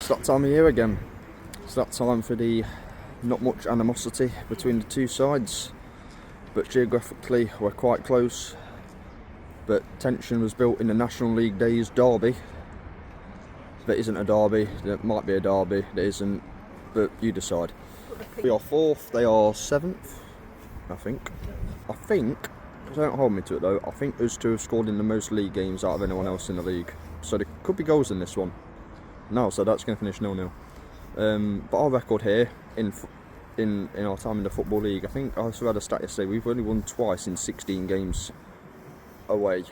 It's that time of year again. It's that time for the not much animosity between the two sides, but geographically we're quite close. But tension was built in the National League days derby. There isn't a derby, there might be a derby, there isn't, but you decide. We are 4th, they are 7th, I think. Don't hold me to it though, I think us two have scored in the most league games out of anyone else in the league. So there could be goals in this one. No, so that's going to finish 0-0. But our record here in our time in the Football League, I think I also had a stat yesterday, we've only won twice in 16 games away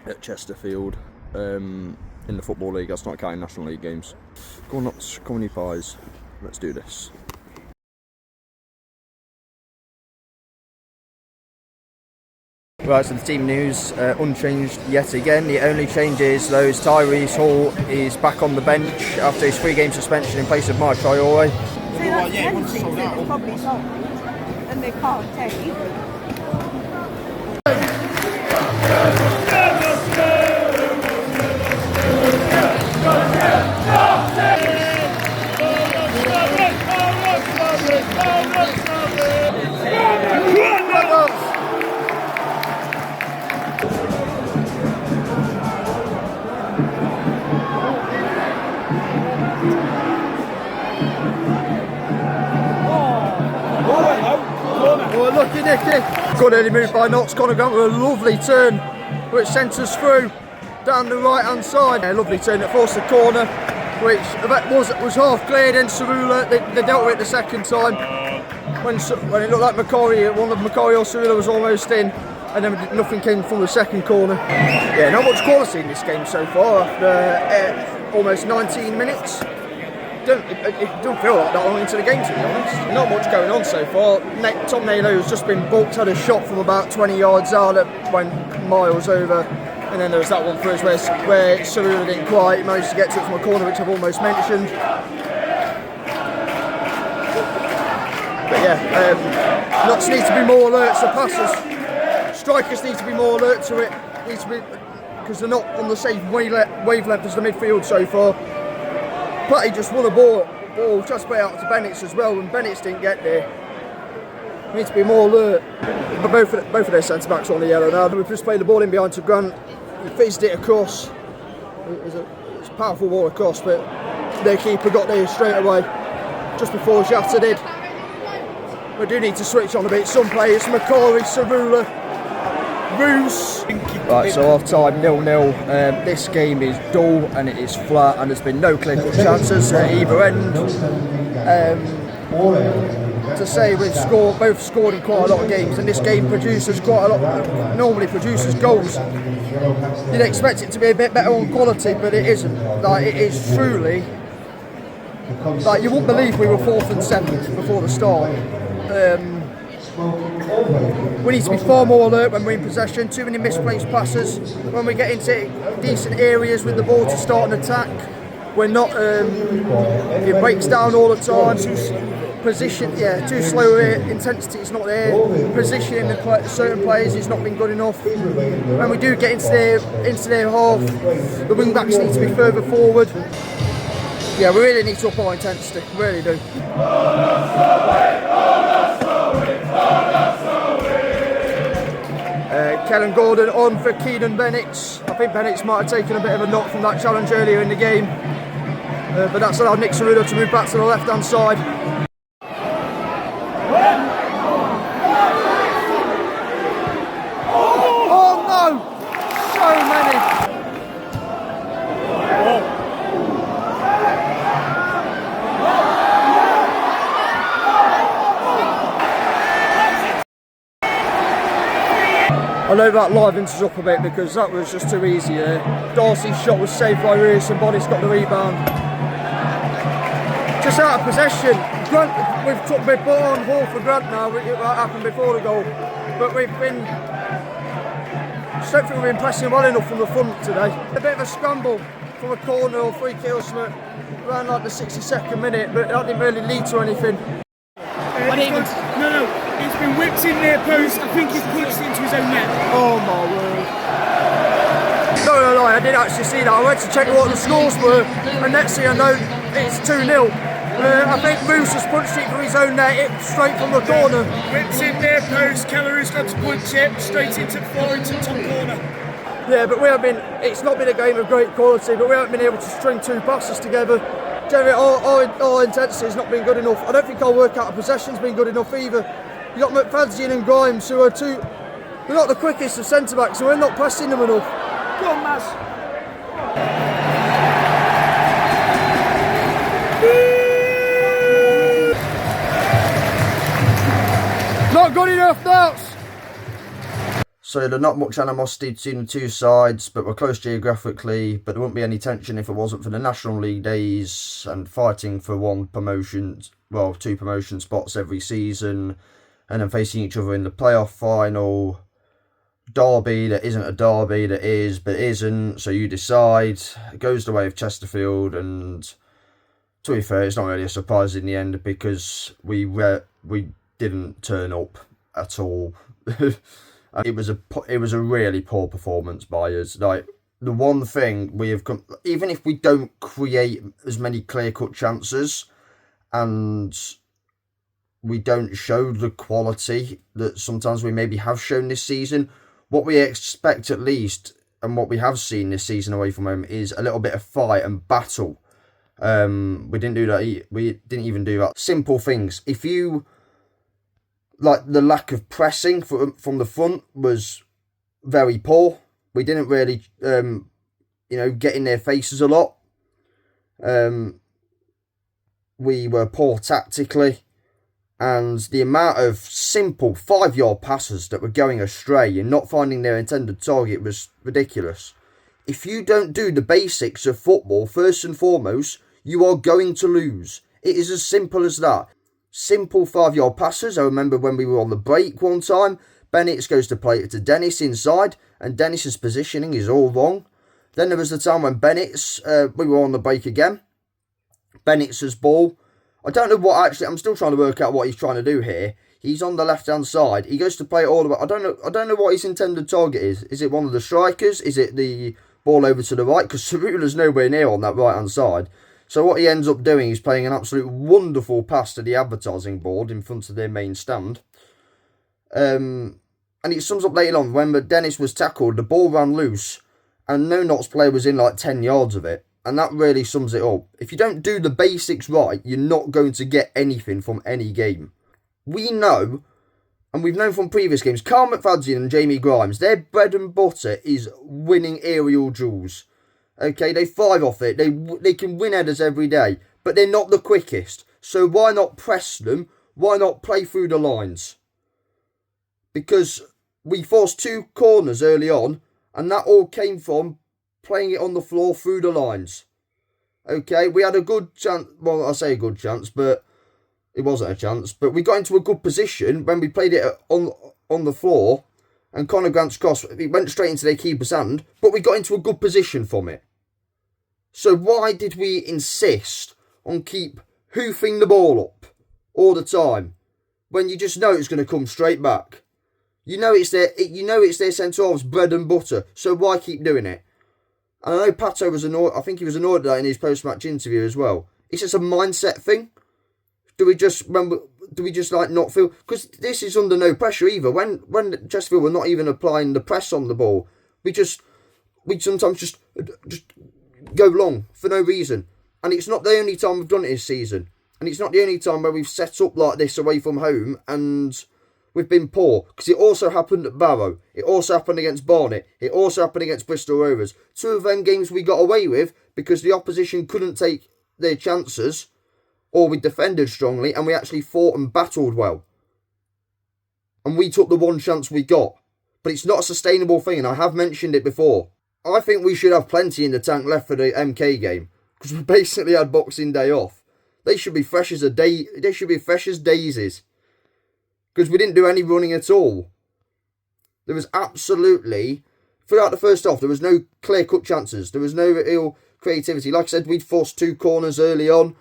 at Chesterfield in the Football League. That's not counting National League games. Go on, nuts, come on you pies, let's do this. Right, so the team news, unchanged yet again. The only change is those Tyrese Hall is back on the bench after his 3-game suspension in place of Mike Traore. See, that's 10 things that they probably sold and they can't take. Oh, lucky Nicky. Good early move by Knox. Conor Grant with a lovely turn, which sent us through down the right hand side. A lovely turn that forced the corner, which was half cleared in Cerula. They dealt with it the second time when it looked like one of Macquarie or Cerula was almost in, and then nothing came from the second corner. Yeah, not much quality in this game so far after almost 19 minutes. It don't feel like that long into the game, to be honest. Not much going on so far. Tom Naylor has just been booked, had a shot from about 20 yards out that went miles over, and then there was that one for us where Cerula didn't quite manage to get to it from a corner, which I've almost mentioned. But yeah, Knots need to be more alert to passes. Strikers need to be more alert to it. Because they're not on the same wavelength as the midfield so far. Platty just won a ball, tried to play out to Bennett as well, and Bennett didn't get there. We need to be more alert. But both of their centre backs are on the yellow now. We've just played the ball in behind to Grant. He fizzed it across. It's a powerful ball across, but their keeper got there straight away, just before Jatta did. We do need to switch on a bit. Some players, Macquarie, Cerula, Roos. Right, so half time 0-0. This game is dull and it is flat, and there's been no clear-cut chances at either end. To say we've both scored in quite a lot of games, and this game normally produces goals. You'd expect it to be a bit better on quality, but it isn't. Like, it is truly, like, you wouldn't believe we were 4th and 7th before the start. We need to be far more alert when we're in possession. Too many misplaced passes. When we get into decent areas with the ball to start an attack, we're not. It breaks down all the time. Too slow. Intensity is not there. Positioning certain players has not been good enough. When we do get into their half, the wing backs need to be further forward. Yeah, we really need to up our intensity. We really do. Kellen Gordon on for Keenan Bennett. I think Bennett might have taken a bit of a knock from that challenge earlier in the game, but that's allowed Nick Cerula to move back to the left hand side. Oh no! So many! I know that livens us up a bit because that was just too easy there. Darcy's shot was saved by Reus and Body's got the rebound. Just out of possession. Grant, we've put on Hall for Grant now, that happened before the goal. But I just don't think we've been pressing well enough from the front today. A bit of a scramble from a corner or free kick or something around like the 62nd minute, but that didn't really lead to anything. No, it's been whipped in near post. I think he's punched it into his own net. Oh my word. No, I did actually see that. I went to check what the scores were, and next thing I know, it's 2-0. I think Moose has punched it from his own net, straight from the corner. Whips in near post, Kelleher's got to punch it straight into top corner. Yeah, but it's not been a game of great quality, but we haven't been able to string two passes together. Generally, our intensity has not been good enough. I don't think our work out of possession's been good enough either. You got McFadzean and Grimes, who are they're not the quickest of centre-backs, so we're not pressing them enough. Go on, Maz. Not good enough, that's. So there's not much animosity between the two sides, but we're close geographically, but there wouldn't be any tension if it wasn't for the National League days and fighting for two promotion spots every season, and then facing each other in the playoff final. Derby that isn't a derby, that is, but isn't, so you decide. It goes the way of Chesterfield, and to be fair, it's not really a surprise in the end because we didn't turn up at all. It was a really poor performance by us. Like, the one thing we have even if we don't create as many clear-cut chances and we don't show the quality that sometimes we maybe have shown this season, what we expect at least, and what we have seen this season away from home, is a little bit of fight and battle. We didn't do that. We didn't even do that. Simple things. If you like, the lack of pressing from the front was very poor. We didn't really, get in their faces a lot. We were poor tactically. And the amount of simple 5-yard passes that were going astray and not finding their intended target was ridiculous. If you don't do the basics of football, first and foremost, you are going to lose. It is as simple as that. Simple 5-yard passes. I remember when we were on the break one time, Bennett goes to play it to Dennis inside, and Dennis's positioning is all wrong. Then there was the time when we were on the break again. Bennett's ball. I don't know I'm still trying to work out what he's trying to do here. He's on the left-hand side. He goes to play it all the way. I don't know what his intended target is. Is it one of the strikers? Is it the ball over to the right? Because Cerula's nowhere near on that right-hand side. So what he ends up doing is playing an absolute wonderful pass to the advertising board in front of their main stand. And it sums up later on, when Dennis was tackled, the ball ran loose, and No Not's player was in like 10 yards of it. And that really sums it up. If you don't do the basics right, you're not going to get anything from any game. We know, and we've known from previous games, Carl McFadzean and Jamie Grimes, their bread and butter is winning aerial duels. Okay, they thrive off it. They can win headers every day, but they're not the quickest. So why not press them? Why not play through the lines? Because we forced 2 corners early on, and that all came from playing it on the floor through the lines. Okay, we had a good chance. Well, I say a good chance, but it wasn't a chance. But we got into a good position when we played it on the floor, and Conor Grant's cross, it went straight into their keeper's hand, but we got into a good position from it. So why did we insist on keep hoofing the ball up all the time when you just know it's going to come straight back? You know it's their centre-half's bread and butter, so why keep doing it? And I know Pato was annoyed. I think he was annoyed at that in his post-match interview as well. It's just a mindset thing. Do we just like not feel? Because this is under no pressure either. When Chesterfield were not even applying the press on the ball, we sometimes just go long for no reason. And it's not the only time we've done it this season. And it's not the only time where we've set up like this away from home and we've been poor. Because it also happened at Barrow. It also happened against Barnet. It also happened against Bristol Rovers. 2 of them games we got away with because the opposition couldn't take their chances, or we defended strongly and we actually fought and battled well. And we took the one chance we got. But it's not a sustainable thing, and I have mentioned it before. I think we should have plenty in the tank left for the MK game, because we basically had Boxing Day off. They should be fresh as daisies. Because we didn't do any running at all. There was absolutely, throughout the first half, there was no clear-cut chances. There was no real creativity. Like I said, we'd forced 2 corners early on,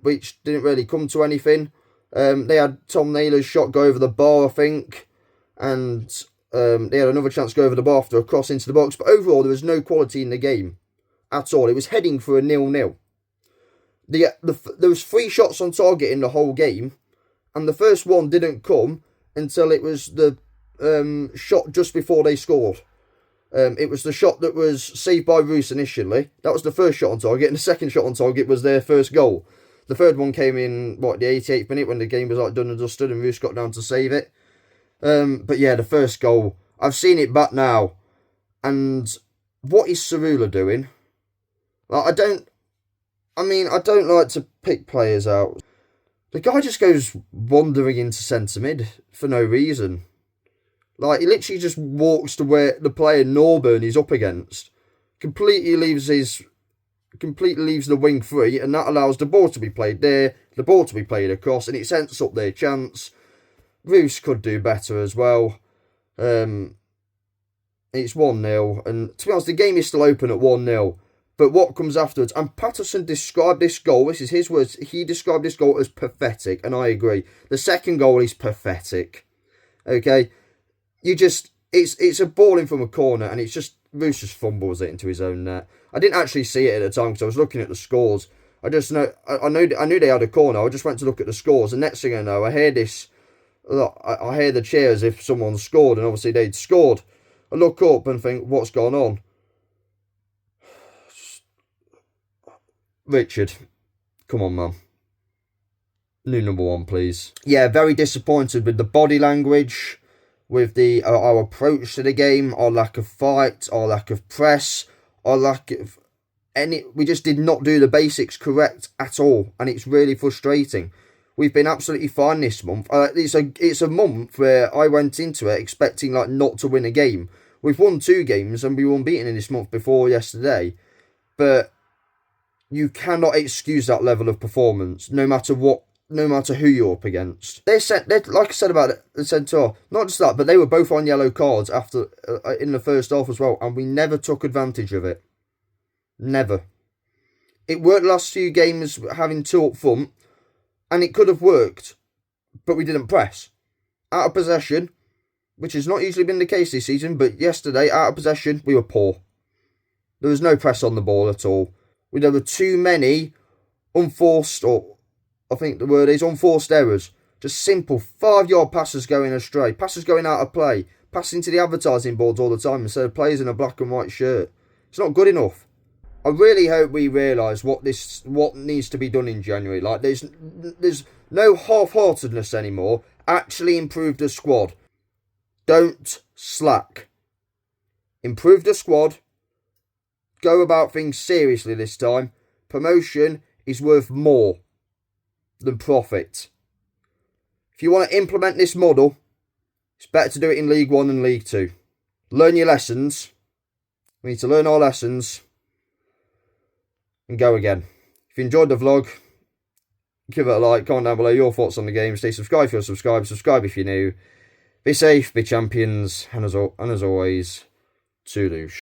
which didn't really come to anything. They had Tom Naylor's shot go over the bar, I think. And They had another chance to go over the bar after a cross into the box. But overall, there was no quality in the game at all. It was heading for a 0-0. There was 3 shots on target in the whole game. And the first one didn't come until it was the shot just before they scored. It was the shot that was saved by Roos initially. That was the first shot on target. And the second shot on target was their first goal. The third one came in, the 88th minute when the game was like done and dusted and Roos got down to save it. But yeah, the first goal. I've seen it back now. And what is Cerula doing? Like, I don't like to pick players out. The guy just goes wandering into centre mid for no reason. Like, he literally just walks to where the player Norburn is up against. Completely leaves the wing free, and that allows the ball to be played there, the ball to be played across, and it sets up their chance. Roos could do better as well. It's 1-0, and to be honest, the game is still open at 1-0. But what comes afterwards, and Patterson described this goal, this is his words, he described this goal as pathetic, and I agree. The second goal is pathetic. Okay? It's a ball in from a corner, and it's just, Roos just fumbles it into his own net. I didn't actually see it at the time, because I was looking at the scores. I knew they had a corner, I just went to look at the scores, and next thing I know, I hear this, I hear the cheer as if someone scored, and obviously they'd scored. I look up and think, what's gone on? Richard, come on, man. New number 1, please. Yeah, very disappointed with the body language, with our approach to the game, our lack of fight, our lack of press, our lack of we just did not do the basics correct at all, and it's really frustrating. We've been absolutely fine this month. It's a month where I went into it expecting like not to win a game. We've won 2 games and we were unbeaten in this month before yesterday, but you cannot excuse that level of performance, no matter who you're up against. They're like I said about the centre, not just that, but they were both on yellow cards after in the first half as well, and we never took advantage of it. Never. It worked last few games having 2 up front, and it could have worked, but we didn't press. Out of possession, which has not usually been the case this season, but yesterday, out of possession, we were poor. There was no press on the ball at all. There were too many unforced, or I think the word is unforced errors. Just simple 5-yard passes going astray, passes going out of play, passing to the advertising boards all the time instead of players in a black and white shirt. It's not good enough. I really hope we realise what needs to be done in January. Like, there's no half-heartedness anymore. Actually improve the squad. Don't slack. Improve the squad. Go about things seriously this time. Promotion is worth more than profit. If you want to implement this model, it's better to do it in League 1 and League 2. Learn your lessons. We need to learn our lessons and go again. If you enjoyed the vlog, give it a like, comment down below your thoughts on the game. Stay subscribed if you're subscribed, subscribe if you're new. Be safe, be champions, and as always, toodaloo.